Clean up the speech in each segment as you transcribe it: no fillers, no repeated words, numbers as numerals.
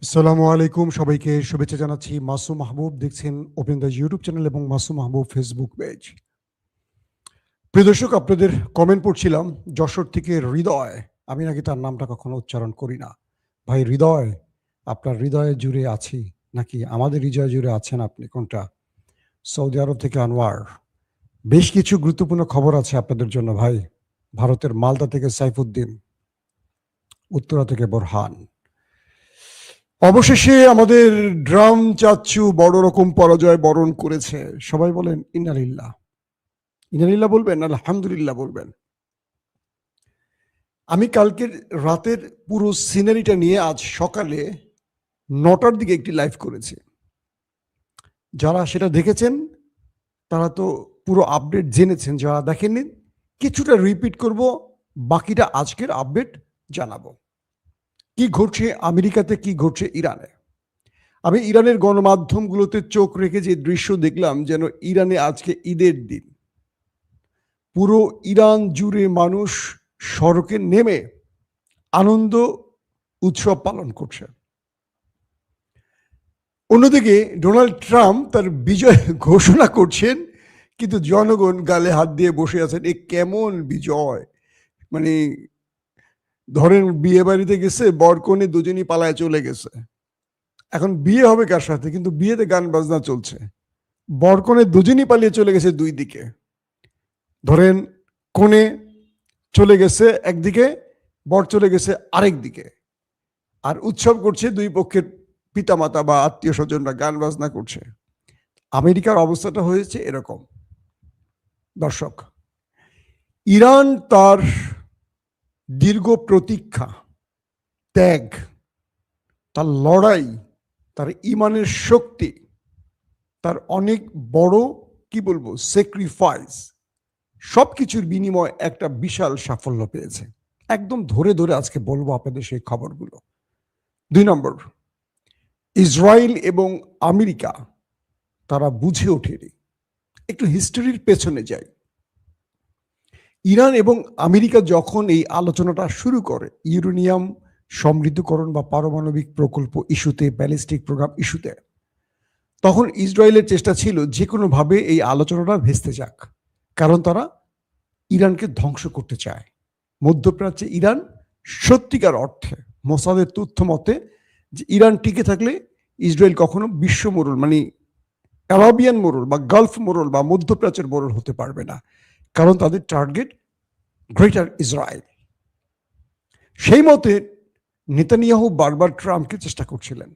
আসসালামু আলাইকুম, সবাইকে শুভেচ্ছা জানাচ্ছি। মাসুম মাহবুব দেখছেন ওপেন দ্য ইউটিউব চ্যানেল এবং মাসুম মাহবুব ফেসবুক পেজ। প্রিয় দর্শক, আপনাদের কমেন্ট পড়ছিলাম যশোর থেকে হৃদয়। আমি নাকি তার নামটা কখনো উচ্চারণ করি না। ভাই হৃদয়, আপনার হৃদয়ে জুড়ে আছি নাকি আমাদের হৃদয় জুড়ে আছেন আপনি, কোনটা? সৌদি আরব থেকে আনোয়ার। বেশ কিছু গুরুত্বপূর্ণ খবর আছে আপনাদের জন্য ভাই। ভারতের মালদা থেকে সাইফুদ্দিন, উত্তরা থেকে বোরহান। অবশেষে আমাদের ড্রাম চাচ্ছু বড় রকম পরাজয় বরণ করেছে। সবাই বলেন ইন্নালিল্লাহ। ইন্নালিল্লাহ বলবেন, আলহামদুলিল্লাহ বলবেন। আমি কালকের রাতের পুরো সিনারিটা নিয়ে আজ সকালে 9টার দিকে একটি লাইভ করেছি। যারা সেটা দেখেছেন তারা তো পুরো আপডেট জেনেছেন, যারা দেখেননি কিছুটা রিপিট করব, বাকিটা আজকের আপডেট জানাবো। কি ঘটছে আমেরিকাতে, কি ঘটছে ইরানে। আমি ইরানের গণমাধ্যমগুলোতে চোখ রেখে যে দৃশ্য দেখলাম, যেন ইরানে আজকে ঈদের দিন। পুরো ইরান জুড়ে মানুষ সড়কে নেমে আনন্দ উৎসব পালন করছে। অন্যদিকে ডোনাল্ড ট্রাম্প তার বিজয় ঘোষণা করছেন, কিন্তু জনগণ গালে হাত দিয়ে বসে আছেন। এ কেমন বিজয়! মানে ধরেন বিয়ে বাড়িতে গেছে, বরকনে দুজনই পালায় চলে গেছে, এখন বিয়ে হবে কার সাথে? কিন্তু বিয়েতে গান বাজনা চলছে। বরকনে দুজনই পালিয়ে চলে গেছে দুই দিকে। ধরেন কোণে চলে গেছে একদিকে, বর চলে গেছে আরেক দিকে, আর উৎসব করছে দুই পক্ষের পিতামাতা বা আত্মীয় স্বজনরা, গান বাজনা করছে। আমেরিকার অবস্থাটা হয়েছে এরকম। দর্শক, ইরান তার দীর্ঘ প্রতীক্ষা, ত্যাগ, তার লড়াই, তার ইমানের শক্তি, তার অনেক বড় কি বলবো স্যাক্রিফাইস, সবকিছুর বিনিময়ে একটা বিশাল সাফল্য পেয়েছে। একদম ধরে ধরে আজকে বলবো আপনাদের সেই খবরগুলো। 2 নম্বর, ইসরায়েল এবং আমেরিকা তারা বুঝে ওঠেনি। একটু হিস্টোরির পেছনে যাই। ইরান এবং আমেরিকা যখন এই আলোচনাটা শুরু করে ইউরেনিয়াম সমৃদ্ধকরণ বা পারমাণবিক প্রকল্প ইস্যুতে, ব্যালিস্টিক প্রোগ্রাম ইস্যুতে, তখন ইসরায়েলের চেষ্টা ছিল যে কোনোভাবে এই আলোচনাটা ভেস্তে যাক, কারণ তারা ইরানকে ধ্বংস করতে চায়। মধ্যপ্রাচ্যে ইরান সত্যিকার অর্থে মোসাদের তথ্য মতে যে ইরান টিকে থাকলে ইসরায়েল কখনো বিশ্ব মোড়ল, মানে অ্যারাবিয়ান মোড়ল বা গালফ মোড়ল বা মধ্যপ্রাচ্যের মোড়ল হতে পারবে না, কারণ তাদের টার্গেট গ্রেটার ইসরায়েল। সেই মতে নেতানিয়াহু বারবার ট্রাম্পকে চেষ্টা করছিলেন।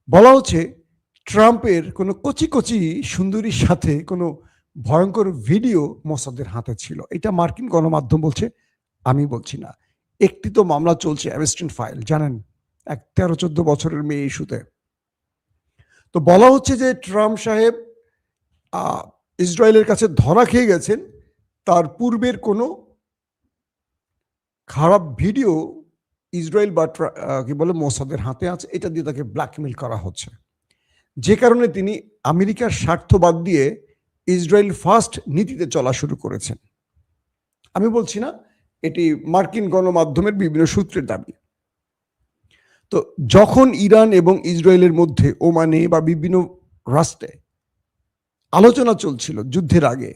বলা হচ্ছে ট্রাম্পের কোনো কচি কচি সুন্দরীর সাথে কোনো ভয়ঙ্কর ভিডিও মোসাদের হাতে ছিল। এটা মার্কিন গণমাধ্যম বলছে, আমি বলছি না। একটি তো মামলা চলছে, অ্যাবস্টিন ফাইল, জানেন, এক 13-14 বছরের মেয়ে ইস্যুতে। তো বলা হচ্ছে যে ট্রাম্প সাহেব ইসরায়েলের কাছে ধরা খেয়ে গেছেন, তার পূর্বের কোনো খারাপ ভিডিও ইসরায়েল বা কি বলে মোসাদের হাতে আছে, এটা দিয়ে তাকে ব্ল্যাকমেল করা হচ্ছে। যে কারণে তিনি আমেরিকার স্বার্থ বাদ দিয়ে ইসরায়েল ফার্স্ট নীতিতে চলা শুরু করেছেন। আমি বলছি না, এটি মার্কিন গণমাধ্যমের বিভিন্ন সূত্রের দাবি। তো যখন ইরান এবং ইসরায়েলের মধ্যে ওমানে বা বিভিন্ন রাষ্ট্রে আলোচনা চলছিল যুদ্ধের আগে,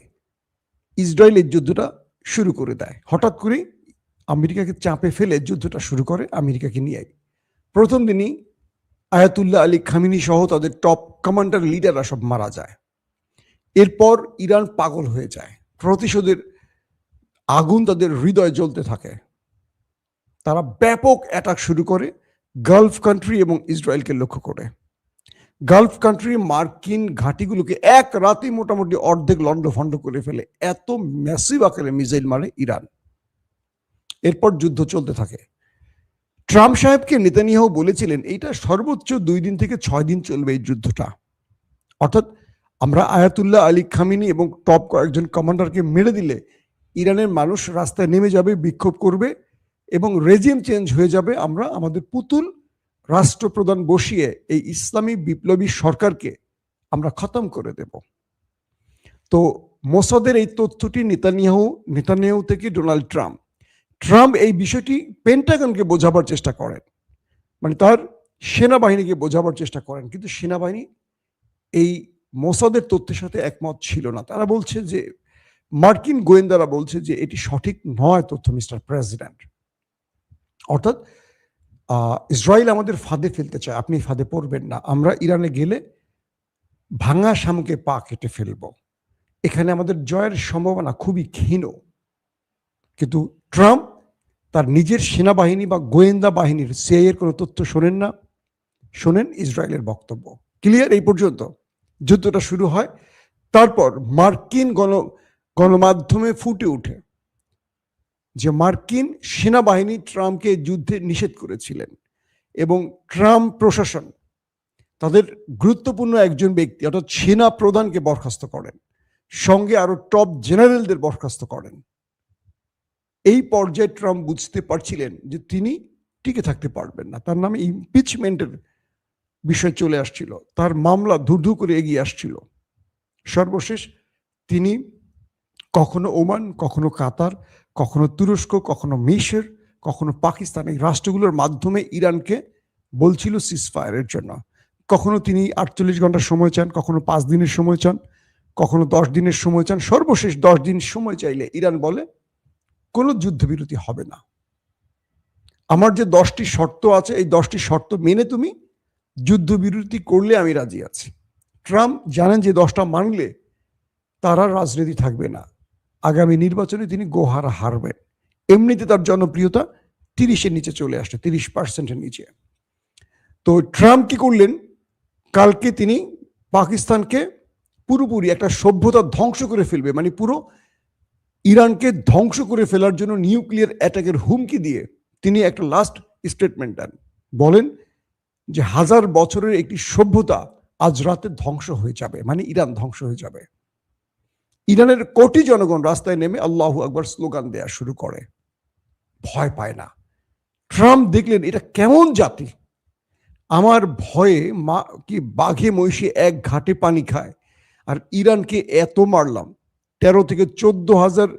ইসরায়েলের যুদ্ধটা শুরু করে দেয়। হঠাৎ করে আমেরিকাকে চাপে ফেলে যুদ্ধটা শুরু করে আমেরিকাকে নিয়ে। প্রথম দিনই আয়াতুল্লাহ আলী খামিনি সহ তাদের টপ কমান্ডার লিডাররা সব মারা যায়। এরপর ইরান পাগল হয়ে যায়, প্রতিশোধের আগুন তাদের হৃদয়ে জ্বলতে থাকে। তারা ব্যাপক অ্যাটাক শুরু করে গালফ কান্ট্রি এবং ইসরায়েলকে লক্ষ্য করে। গালফ কান্ট্রি মার্কিন ঘাঁটিগুলোকে এক রাতে মোটামুটি অর্ধেক লন্ডভন্ড করে ফেলে। এত ম্যাসিভ আকারে মিসাইল মারে ইরান। এরপর যুদ্ধ চলতে থাকে। ট্রাম্প সাহেবকে নেতানিয়াহু বলেছিলেন এইটা সর্বোচ্চ 2 দিন থেকে 6 দিন চলবে এই যুদ্ধটা। অর্থাৎ আমরা আয়াতুল্লাহ আলী খামিনি এবং টপ কয়েকজন কমান্ডারকে মেরে দিলে ইরানের মানুষ রাস্তায় নেমে যাবে, বিক্ষোভ করবে এবং রেজিম চেঞ্জ হয়ে যাবে। আমরা আমাদের পুতুল রাষ্ট্রপ্রধান বসিয়ে এই ইসলামী বিপ্লবী সরকারকে আমরা খতম করে দেব। তো মোসাদের এই তথ্যটি নেতানিয়াহু থেকে ডোনাল্ড ট্রাম্প এই বিষয়টি পেন্টাগনকে বোঝাবার চেষ্টা করেন। মানে তার সেনাবাহিনীকে বোঝাবার চেষ্টা করেন, কিন্তু সেনাবাহিনী এই মোসাদের তথ্যের সাথে একমত ছিল না। তারা বলছে যে, মার্কিন গোয়েন্দারা বলছে যে এটি সঠিক নয় তথ্য মিস্টার প্রেসিডেন্ট। অর্থাৎ ইসরায়েল আমাদের ফাঁদে ফেলতে চায়, আপনি ফাঁদে পড়বেন না। আমরা ইরানে গেলে ভাঙা শামুকে পা কেটে ফেলব। এখানে আমাদের জয়ের সম্ভাবনা খুবই ক্ষীণ। কিন্তু ট্রাম্প তার নিজের সেনাবাহিনী বা গোয়েন্দা বাহিনীর সিআইএ এর কোনো তথ্য শোনেন না, শোনেন ইসরায়েলের বক্তব্য। ক্লিয়ার? এই পর্যন্ত যুদ্ধটা শুরু হয়। তারপর মার্কিন গণমাধ্যমে ফুটে ওঠে যে মার্কিন সেনাবাহিনী ট্রাম্পকে যুদ্ধে নিষেধ করেছিলেন এবং ট্রাম্প প্রশাসন তাদের গুরুত্বপূর্ণ একজন ব্যক্তি অর্থাৎ সেনা প্রধানকে বরখাস্ত করেন, সঙ্গে আরো টপ জেনারেলদের বরখাস্ত করেন। এই পর্যায়ে ট্রাম্প বুঝতে পারছিলেন যে তিনি টিকে থাকতে পারবেন না। তার নামে ইমপিচমেন্টের বিষয় চলে আসছিল, তার মামলা ধূ করে এগিয়ে আসছিল। সর্বশেষ তিনি কখনো ওমান, কখনো কাতার, কখনো তুরস্ক, কখনো মিশর, কখনো পাকিস্তান, এই রাষ্ট্রগুলোর মাধ্যমে ইরানকে বলছিল সিজফায়ারের জন্য। কখনো তিনি 48 ঘন্টার সময় চান, কখনো 5 দিনের সময় চান, কখনো 10 দিনের সময় চান। সর্বশেষ 10 দিন সময় চাইলে ইরান বলে কোনো যুদ্ধবিরতি হবে না। আমার যে 10টি শর্ত আছে, এই 10টি শর্ত মেনে তুমি যুদ্ধবিরতি করলে আমি রাজি আছি। ট্রাম্প জানেন যে 10টা মানলে তারা রাজনীতি থাকবে না, আগামী নির্বাচনে তিনি গোহারা হারবেন। এমনিতে তার জনপ্রিয়তা 30-এর নিচে চলে আসছে, 30%-এর নিচে। তো ট্রাম্প কি করলেন, কালকে তিনি পাকিস্তানকে পুরোপুরি একটা সভ্যতা ধ্বংস করে ফেলবে, মানে পুরো ইরানকে ধ্বংস করে ফেলার জন্য নিউক্লিয়ার অ্যাটাকের হুমকি দিয়ে তিনি একটা লাস্ট স্টেটমেন্ট দেন। বলেন যে 1000 বছরের একটি সভ্যতা আজ রাতে ধ্বংস হয়ে যাবে, মানে ইরান ধ্বংস হয়ে যাবে। ইরানের কোটি জনগণ রাস্তায় নেমে আল্লাহু আকবার স্লোগান দেয়া শুরু করে, ভয় পায় না। ট্রাম্প দেখলেন এটা কেমন জাতি, আমার ভয়ে কি বাঘে মহিষে এক ঘাটে পানি খায়, আর ইরানকে এত মারলাম, 13 থেকে 14,000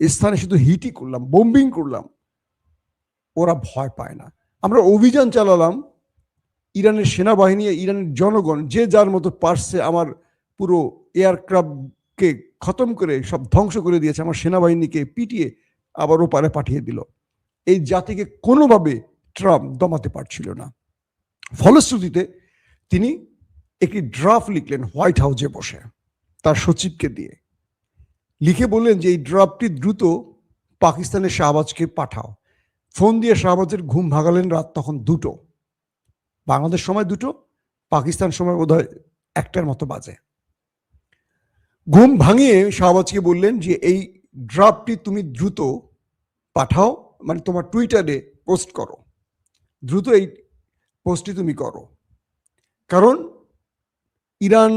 স্থানে শুধু হিটই করলাম, বোম্বিং করলাম, ওরা ভয় পায় না। আমরা অভিযান চালালাম, ইরানের সেনাবাহিনী, ইরানের জনগণ যে যার মতো পারছে আমার পুরো এয়ারক্রাফটকে খতম করে সব ধ্বংস করে দিয়েছে, আমার সেনাবাহিনীকে পিটিয়ে আবার ওপারে পাঠিয়ে দিল। এই জাতিকে কোনোভাবে ট্রাম্প দমাতে পারছিল না। ফলশ্রুতিতে তিনি একটি ড্রাফট লিখলেন হোয়াইট হাউসে বসে তার সচিবকে দিয়ে, লিখে বললেন যে এই ড্রাফটটি দ্রুত পাকিস্তানের শাহবাজকে পাঠাও। ফোন দিয়ে শাহবাজের ঘুম ভাগালেন রাত তখন 2টো, বাংলাদেশ সময় 2টো, পাকিস্তান সময় বোধহয় 1টার মতো বাজে। ঘুম ভাঙিয়ে শাহবাজকে বললেন যে এই ড্রাফটটি তুমি দ্রুত পাঠাও, মানে তোমার টুইটারে পোস্ট করো, দ্রুত এই পোস্টটি তুমি করো, কারণ ইরান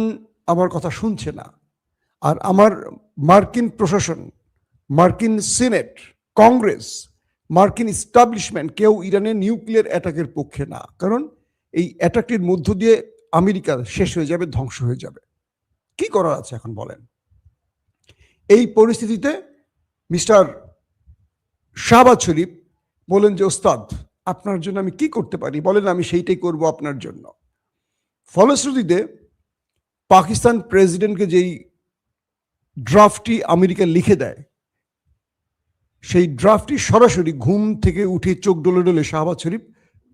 আমার কথা শুনছে না। আর আমার মার্কিন প্রশাসন, মার্কিন সিনেট, কংগ্রেস, মার্কিন ইস্টাবলিশমেন্ট কেউ ইরানের নিউক্লিয়ার অ্যাটাকের পক্ষে না, কারণ এই অ্যাটাকটির মধ্য দিয়ে আমেরিকা শেষ হয়ে যাবে, ধ্বংস হয়ে যাবে। কি করার আছে এখন বলেন? এই পরিস্থিতিতে মিস্টার শাহবাজ শরীফ বলেন যে ওস্তাদ আপনার জন্য আমি কি করতে পারি বলেন, আমি সেইটাই করব আপনার জন্য। ফলশ্রুতিতে পাকিস্তান প্রেসিডেন্টকে যেই ড্রাফটটি আমেরিকা লিখে দেয়, সেই ড্রাফটটি সরাসরি ঘুম থেকে উঠে চোখ ডলে ডলে শাহবাজ শরীফ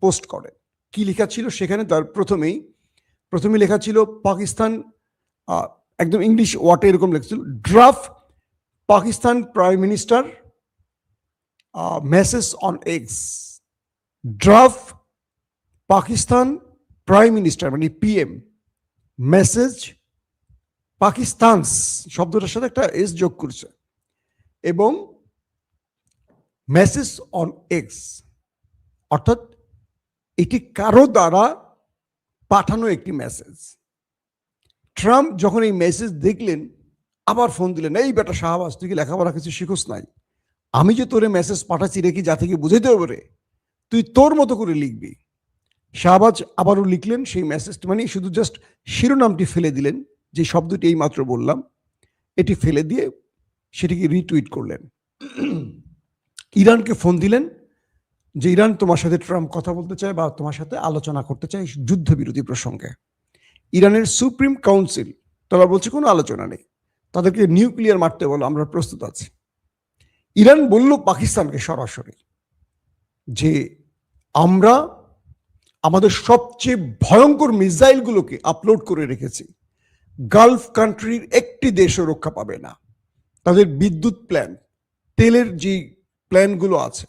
পোস্ট করেন। কি লেখা ছিল সেখানে? তার প্রথমেই লেখা ছিল পাকিস্তান, একদম ইংলিশ ওয়ার্ডে এরকম লেখছিল, draft Pakistan prime minister message on X, draft Pakistan prime minister মানে পিএম মেসেজ পাকিস্তান, শব্দটার সাথে একটা এস যোগ করছে, এবং মেসেজ অন এক্স, অর্থাৎ এটি কারো দ্বারা পাঠানো একটি মেসেজ। ট্রাম্প যখন এই মেসেজ দেখলেন আবার ফোন দিলেন, এই বেটা শাহবাজ তুই কি লেখাপড়া কিছু শিখোস নাই? আমি যে তোরে মেসেজ পাঠাচ্ছি রেখি জাতিকে বুঝাইতে হবে রে, তুই তোর মতো করে লিখবি। শাহবাজ আবারও লিখলেন সেই মেসেজটি, মানে শুধু জাস্ট শিরোনামটি ফেলে দিলেন, যে শব্দটি এই মাত্র বললাম এটি ফেলে দিয়ে সেটিকে রিটুইট করলেন। ইরানকে ফোন দিলেন যে ইরান তোমার সাথে ট্রাম্প কথা বলতে চায় বা তোমার সাথে আলোচনা করতে চায় যুদ্ধবিরতি প্রসঙ্গে। ইরানের সুপ্রিম কাউন্সিল তারা বলছে কোনো আলোচনা নেই, তাদেরকে নিউক্লিয়ার মারতে বলো, আমরা প্রস্তুত আছি। ইরান বলল পাকিস্তানকে সরাসরি যে আমরা আমাদের সবচেয়ে ভয়ঙ্কর মিসাইলগুলোকে আপলোড করে রেখেছি, গালফ কান্ট্রির একটি দেশও রক্ষা পাবে না। তাদের বিদ্যুৎ প্ল্যান, তেলের যে প্ল্যানগুলো আছে,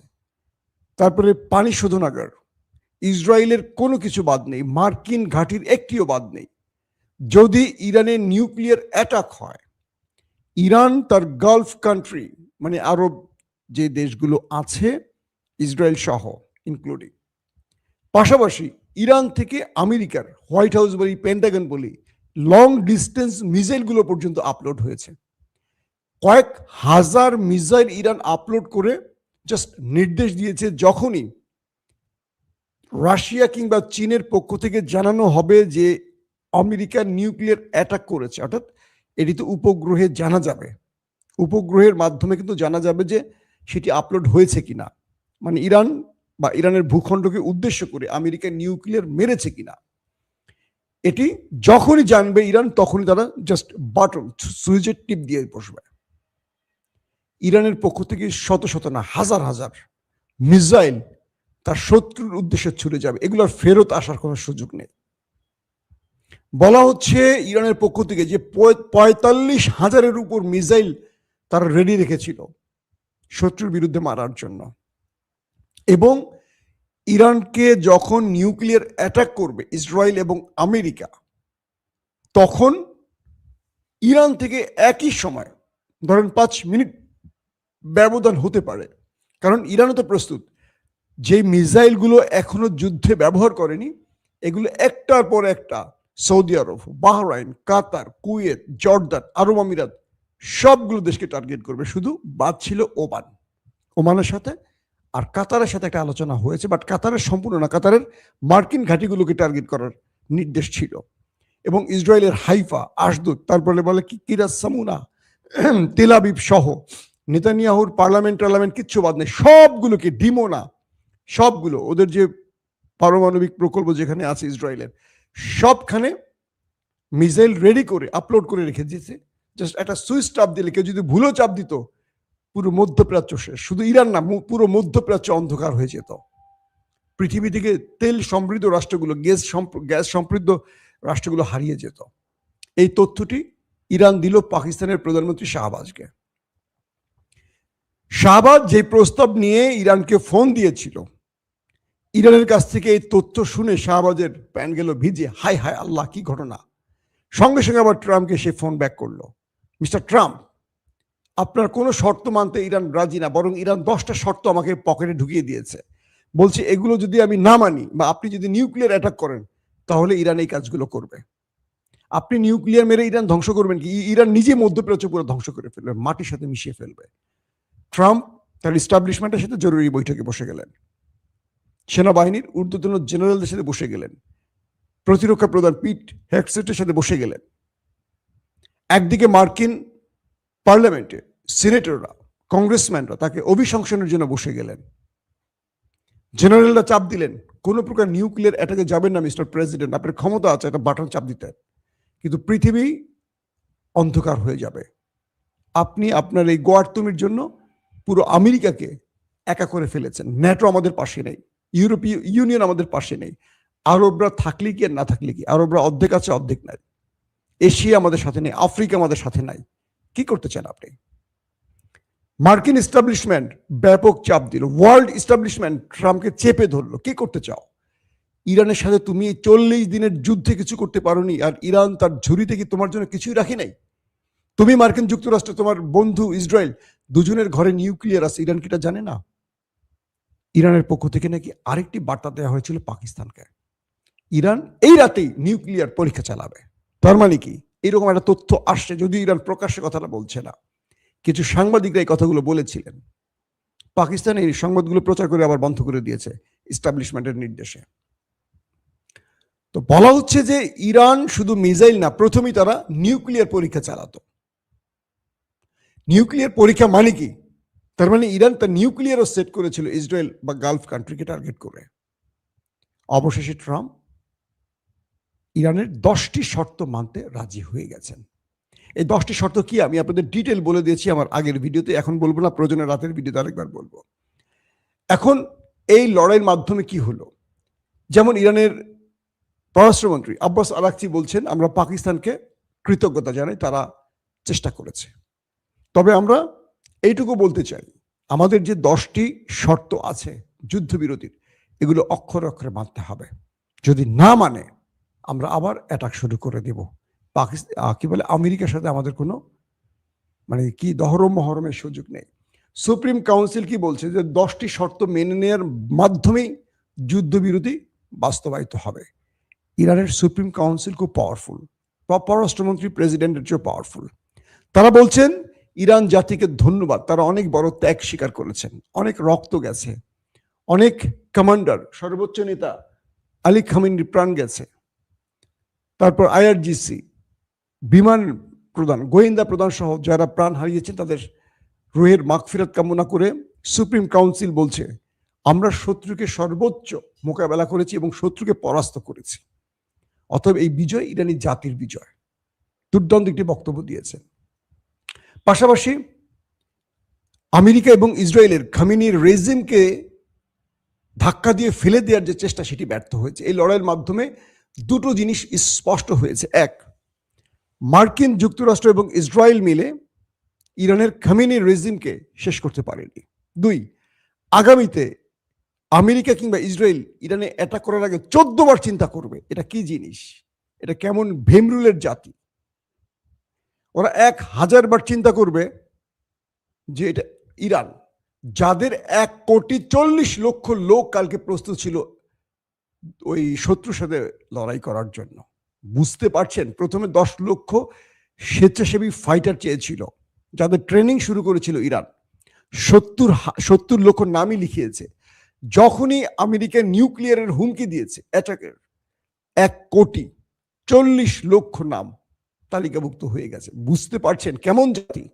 তারপরে পানি শোধনাগার, ইসরায়েলের কোনো কিছু বাদ নেই, মার্কিন ঘাঁটির একটিও বাদ নেই। যদি ইরানের নিউক্লিয়ার অ্যাটাক হয়, ইরান তার গালফ কান্ট্রি মানে আরব যে দেশগুলো আছে ইসরায়েল সহ ইনক্লুডিং, পাশাপাশি ইরান থেকে আমেরিকার হোয়াইট হাউস বলি, পেন্টাগন বলি, লং ডিস্টেন্স মিসাইলগুলো পর্যন্ত আপলোড হয়েছে। কয়েক হাজার মিসাইল ইরান আপলোড করে জাস্ট নির্দেশ দিয়েছে যখনই রাশিয়া কিংবা চীনের পক্ষ থেকে জানানো হবে যে আমেরিকা নিউক্লিয়ার অ্যাটাক করেছে, অর্থাৎ এটি তো উপগ্রহে জানা যাবে, উপগ্রহের মাধ্যমে কিন্তু জানা যাবে যে সেটি আপলোড হয়েছে কিনা, মানে ইরান বা ইরানের ভূখণ্ডকে উদ্দেশ্য করে আমেরিকা নিউক্লিয়ার মেরেছে কিনা। এটি যখনই জানবে ইরান, তখনই তারা জাস্ট বাটন সুইচের টিপ দিয়ে বসবে। ইরানের পক্ষ থেকে শত শত না হাজার হাজার মিসাইল তার শত্রুর উদ্দেশ্যে ছুড়ে যাবে, এগুলোর ফেরত আসার কোনো সুযোগ নেই। বলা হচ্ছে ইরানের পক্ষ থেকে যে 45,000-এর উপর মিসাইল তারা রেডি রেখেছিল শত্রুর বিরুদ্ধে মারার জন্য, এবং ইরানকে যখন নিউক্লিয়ার অ্যাটাক করবে ইসরায়েল এবং আমেরিকা, তখন ইরান থেকে একই সময় ধরেন 5 মিনিট ব্যবধান হতে পারে, কারণ ইরানও তো প্রস্তুত। যে মিসাইলগুলো এখনো যুদ্ধে ব্যবহার করেনি, এগুলো একটার পর একটা সৌদি আরব, বাহরাইন, কাতার, কুয়েত, জর্দান, আরব আমিরাত সবগুলো দেশকে টার্গেট করবে। শুধু বাদ ছিল ওমানের সাথে আর কাতারের সাথে একটা আলোচনা হয়েছে, বাট কাতারের সম্পূর্ণ না, কাতারের মার্কিন ঘাঁটিগুলোকে টার্গেট করার নির্দেশ ছিল। এবং ইসরায়েলের হাইফা, আশদুদ, তারপরে বলে কি কিরাস সামুনা, তেল আবিব সহ নেতানিয়াহুর পার্লামেন্ট কিচ্ছু বাদ নেই, সবগুলোকে, ডিমোনা, সবগুলো ওদের যে পারমাণবিক প্রকল্প যেখানে আছে ইসরায়েলের, সবখানে মিসাইল রেডি করে আপলোড করে রেখে দিয়েছে। জাস্ট একটা সুইচ চাপ দিলে, কেউ যদি ভুলেও চাপ দিত, পুরো মধ্যপ্রাচ্য শেষ। শুধু ইরান না, পুরো মধ্যপ্রাচ্য অন্ধকার হয়ে যেত। পৃথিবী থেকে তেল সমৃদ্ধ রাষ্ট্রগুলো, গ্যাস সমৃদ্ধ রাষ্ট্রগুলো হারিয়ে যেত। এই তথ্যটি ইরান দিল পাকিস্তানের প্রধানমন্ত্রী শাহবাজকে। শাহবাজ যে প্রস্তাব নিয়ে ইরানকে ফোন দিয়েছিল, ইরানের কাছ থেকে এই তথ্য শুনে শাহবাজের প্যান গেল ভিজে, হায় হায় আল্লাহ, কি ঘটনা। সঙ্গে সঙ্গে আবার ট্রাম্পকে সে ফোন ব্যাক করলো, মিস্টার ট্রাম্প, আপনার কোনো শর্ত মানতে ইরান রাজি না, বরং ইরান 10টা শর্ত আমাকে পকেটে ঢুকিয়ে দিয়েছে। বলছে এগুলো যদি আমি না মানি বা আপনি যদি নিউক্লিয়ার অ্যাটাক করেন, তাহলে ইরান এই কাজগুলো করবে। আপনি নিউক্লিয়ার মেরে ইরান ধ্বংস করবেন কি? ইরান নিজে মধ্যপ্রাচ্য পুরো ধ্বংস করে ফেলবে, মাটির সাথে মিশিয়ে ফেলবে। ট্রাম্প তার ইস্টাবলিশমেন্টের সাথে জরুরি বৈঠকে বসে গেলেন, সেনাবাহিনীর ঊর্ধ্বতন জেনারেলদের সাথে বসে গেলেন, প্রতিরক্ষা প্রধান পিট হেগসেটের সাথে বসে গেলেন। একদিকে মার্কিন পার্লামেন্টে সিনেটররা, কংগ্রেসম্যানরা তাকে অভিশংসনের জন্য বসে গেলেন। জেনারেলরা চাপ দিলেন, কোনো প্রকার নিউক্লিয়ার অ্যাটাকে যাবেন না মিস্টার প্রেসিডেন্ট, আপনার ক্ষমতা আছে একটা বাটন চাপ দিতে, কিন্তু পৃথিবী অন্ধকার হয়ে যাবে। আপনি আপনার এই গোয়ার্তুমির জন্য পুরো আমেরিকাকে একা করে ফেলেছেন। ন্যাটো আমাদের পাশে নেই, ইউরোপীয় ইউনিয়ন আমাদের পাশে নেই, আরবরা থাকলে কি আর না থাকলে কি, আরবরা অর্ধেক আছে অর্ধেক নাই, এশিয়া আমাদের সাথে নেই, আফ্রিকা আমাদের সাথে নাই। কি করতে চান আপনি? মার্কিন এস্টাবলিশমেন্ট ব্যাপক চাপ দিল, ওয়ার্ল্ড এস্টাবলিশমেন্ট ট্রাম্পকে চেপে ধরলো। কি করতে চাও? ইরানের সাথে তুমি 40 দিনের যুদ্ধে কিছু করতে পারোনি, আর ইরান তার ঝুড়িতে কি তোমার জন্য কিছুই রাখি নাই? তুমি মার্কিন যুক্তরাষ্ট্র, তোমার বন্ধু ইসরায়েল, দুজনের ঘরে নিউক্লিয়ার আছে, ইরান কিটা জানে না? ইরানের পক্ষ থেকে নাকি আরেকটি বার্তা দেওয়া হয়েছিল পাকিস্তানকে, ইরান এই রাতেই নিউক্লিয়ার পরীক্ষা চালাবে। তার মানে কি? এরকম একটা তথ্য আসছে, যদিও ইরান প্রকাশ্যে কথাটা বলছে না। কিছু সাংবাদিকরা এই কথাগুলো বলেছিলেন, পাকিস্তান এই সংবাদগুলো প্রচার করে আবার বন্ধ করে দিয়েছে এস্টাবলিশমেন্টের নির্দেশে। তো বলা হচ্ছে যে ইরান শুধু মিসাইল না, প্রথমেই তারা নিউক্লিয়ার পরীক্ষা চালাতো। নিউক্লিয়ার পরীক্ষা মানে কি? তার মানে ইরান তার নিউক্লিয়ারও সেট করেছিল ইসরায়েল বা গালফ কান্ট্রিকে টার্গেট করে। অবশেষে ট্রাম্প ইরানের 10টি শর্ত মানতে রাজি হয়ে গেছেন। এই 10টি শর্ত কি আমি আপনাদের ডিটেল বলে দিয়েছি আমার আগের ভিডিওতে, এখন বলবো না, প্রয়োজনে রাতের ভিডিওতে আরেকবার বলবো। এখন এই লড়াইয়ের মাধ্যমে কি হলো, যেমন ইরানের পররাষ্ট্রমন্ত্রী আব্বাস আরাকচি বলছেন আমরা পাকিস্তানকে কৃতজ্ঞতা জানাই, তারা চেষ্টা করেছে। তবে আমরা এইটুকু বলতে চাই, আমাদের যে 10টি শর্ত আছে যুদ্ধবিরতির, এগুলো অক্ষরে অক্ষরে মানতে হবে। যদি না মানে আমরা আবার অ্যাটাক শুরু করে দেব। কি বলে, আমেরিকার সাথে আমাদের কোনো মানে কি দহরম মহরমের সুযোগ নেই। সুপ্রিম কাউন্সিল কি বলছে যে 10টি শর্ত মেনে নেওয়ার মাধ্যমেই যুদ্ধবিরতি বাস্তবায়িত হবে। ইরানের সুপ্রিম কাউন্সিল খুব পাওয়ারফুল, পররাষ্ট্রমন্ত্রী প্রেসিডেন্টের চেয়ে পাওয়ারফুল। তারা বলছেন ইরান জাতিকে ধন্যবাদ, তারা অনেক বড় ত্যাগ স্বীকার করেছেন, অনেক রক্ত গেছে, অনেক কমান্ডার সর্বোচ্চ নেতা আলী খামেনির প্রাণ গেছে, তারপর আইআরজিসি বিমান প্রধান, গোয়েন্দা প্রধান সহ যারা প্রাণ হারিয়েছেন তাদের রুহের মাগফিরাত কামনা করে সুপ্রিম কাউন্সিল বলছে আমরা শত্রুকে সর্বোচ্চ মোকাবেলা করেছি এবং শত্রুকে পরাস্ত করেছি, অতএব এই বিজয় ইরানি জাতির বিজয়। দুর্দান্ত একটি বক্তব্য দিয়েছেন। পাশাপাশি আমেরিকা এবং ইসরায়েলের খামেনির রেজিমকে ধাক্কা দিয়ে ফেলে দেওয়ার যে চেষ্টা সেটি ব্যর্থ হয়েছে। এই লড়াইয়ের মাধ্যমে দুটো জিনিস স্পষ্ট হয়েছে। এক, মার্কিন যুক্তরাষ্ট্র এবং ইসরায়েল মিলে ইরানের খামেনির রেজিমকে শেষ করতে পারেনি। দুই, আগামীতে আমেরিকা কিংবা ইসরায়েল ইরানে অ্যাটাক করার আগে 14 বার চিন্তা করবে এটা কি জিনিস, এটা কেমন ভেমরুলের জাতি। ওরা 1000 বার চিন্তা করবে যে এটা ইরান, যাদের 1,40,00,000 লোক কালকে প্রস্তুত ছিল ওই শত্রুর সাথে লড়াই করার জন্য। বুঝতে পারছেন, প্রথমে 10 লক্ষ স্বেচ্ছাসেবী ফাইটার চেয়েছিল, যাদের ট্রেনিং শুরু করেছিল ইরান। 70 লক্ষ নামই লিখিয়েছে। যখনই আমেরিকা নিউক্লিয়ারের হুমকি দিয়েছে অ্যাটাকের, 1,40,00,000 নাম তালিকাভুক্ত হয়ে গেছে। বুঝতে পারছেন কেমন জাতি,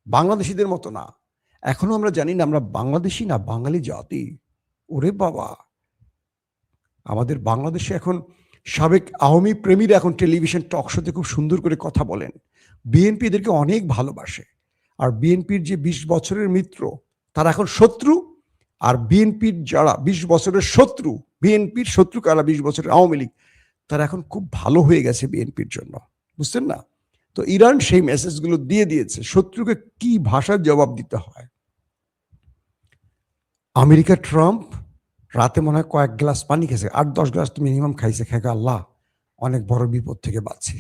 বাংলাদেশিদের মতো না। এখনো আমরা জানি না আমরা বাংলাদেশি না বাঙালি জাতি। ওরে বাবা, আমাদের বাংলাদেশে এখন সাবেক আওয়ামী প্রেমীরা এখন টেলিভিশন টক শোতে খুব সুন্দর করে কথা বলেন। বিএনপি এদেরকে অনেক ভালোবাসে, আর বিএনপির যে 20 বছরের মিত্র তারা এখন শত্রু, আর বিএনপির যারা 20 বছরের শত্রু, বিএনপির শত্রু কারা 20 বছরের আওয়ামী লীগ, তারা এখন খুব ভালো হয়ে গেছে বিএনপির জন্য, বুঝছেন না? তো ইরান সেই মেসেজগুলো দিয়ে দিয়েছে শত্রুকে কি ভাষার জবাব দিতে হয়। আমেরিকা ট্রাম্প রাতে মনে হয় কয়েক গ্লাস পানি খেয়েছে, 8-10 গ্লাস তো মিনিমাম খাইছে। খেয়ে আল্লাহ অনেক বড় বিপদ থেকে বাঁচি।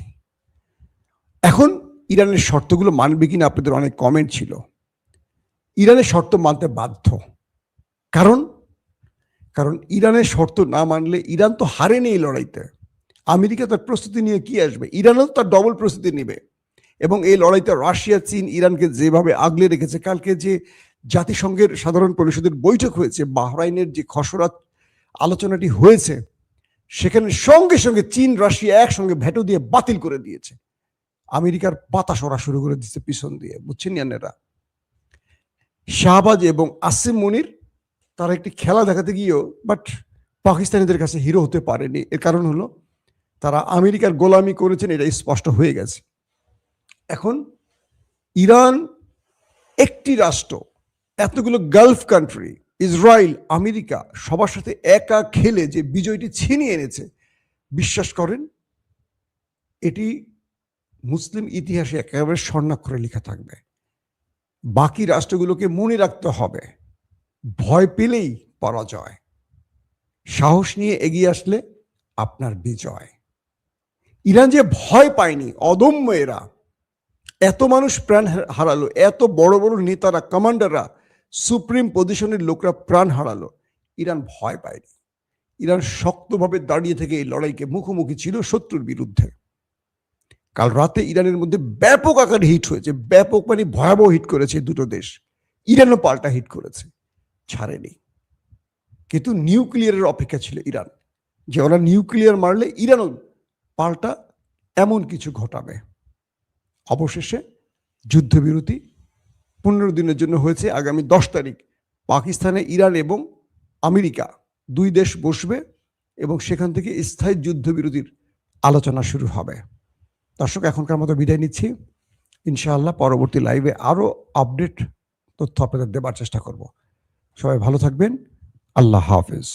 এখন ইরানের শর্তগুলো মানবে কিনা আপনাদের অনেক কমেন্ট ছিল। ইরানের শর্ত মানতে বাধ্য, কারণ ইরানের শর্ত না মানলে ইরান তো হারেনি এই লড়াইতে। আমেরিকা তার প্রস্তুতি নিয়ে কি আসবে, ইরানও তার ডবল প্রস্তুতি নেবে। এবং এই লড়াইতে রাশিয়া, চীন ইরানকে যেভাবে আগলে রেখেছে, কালকে যে জাতিসংঘের সাধারণ পরিষদের বৈঠক হয়েছে, বাহরাইনের যে খসড়া আলোচনাটি হয়েছে, সেখানে সঙ্গে সঙ্গে চীন রাশিয়া একসঙ্গে ভেটো দিয়ে বাতিল করে দিয়েছে। আমেরিকার পাতা সরা শুরু করে দিচ্ছে পিছন দিয়ে, বুঝছেন ইয়ানেরা। শাহবাজ এবং আসিম মনির তারা একটি খেলা দেখাতে গিয়েও বাট পাকিস্তানিদের কাছে হিরো হতে পারেনি। এর কারণ হলো তারা আমেরিকার গোলামি করেছেন, এটা স্পষ্ট হয়ে গেছে। এখন ইরান একটি রাষ্ট্র, এতগুলো গালফ কান্ট্রি, ইসরায়েল, আমেরিকা সবার সাথে একা খেলে যে বিজয়টি ছিনিয়ে এনেছে, বিশ্বাস করেন এটি মুসলিম ইতিহাসে একেবারে স্বর্ণাক্ষরে লেখা থাকবে। বাকি রাষ্ট্রগুলোকে মনে রাখতে হবে, ভয় পেলেই পরাজয়, সাহস নিয়ে এগিয়ে আসলে আপনার বিজয়। ইরান যে ভয় পায়নি, অদম্য এরা, এত মানুষ প্রাণ হারালো, এত বড় বড় নেতারা, কমান্ডাররা, সুপ্রিম পজিশনের লোকরা প্রাণ হারালো, ইরান ভয় পায়নি। ইরান শক্তভাবে দাঁড়িয়ে থেকে এই লড়াইকে মুখোমুখি ছিল শত্রুর বিরুদ্ধে। কাল রাতে ইরানের মধ্যে ব্যাপক আকারে হিট হয়েছে, ব্যাপক মানে ভয়াবহ হিট করেছে দুটো দেশ। ইরানও পাল্টা হিট করেছে, ছাড়েনি। কিন্তু নিউক্লিয়ারের অপেক্ষা ছিল ইরান, যে ওরা নিউক্লিয়ার মারলে ইরানও পাল্টা এমন কিছু ঘটাবে। অবশেষে যুদ্ধবিরতি 15 দিনের জন্য হয়েছে। আগামী 10 তারিখ পাকিস্তানে ইরান এবং আমেরিকা 2 দেশ বসবে এবং সেখান থেকে স্থায়ী যুদ্ধবিরতির আলোচনা শুরু হবে। দর্শক, এখনকার মতো বিদায় নিচ্ছি। ইনশাআল্লাহ পরবর্তী লাইভে আরো আপডেট তথ্য আপনাদের দেবার চেষ্টা করব। সবাই ভালো থাকবেন। আল্লাহ হাফেজ।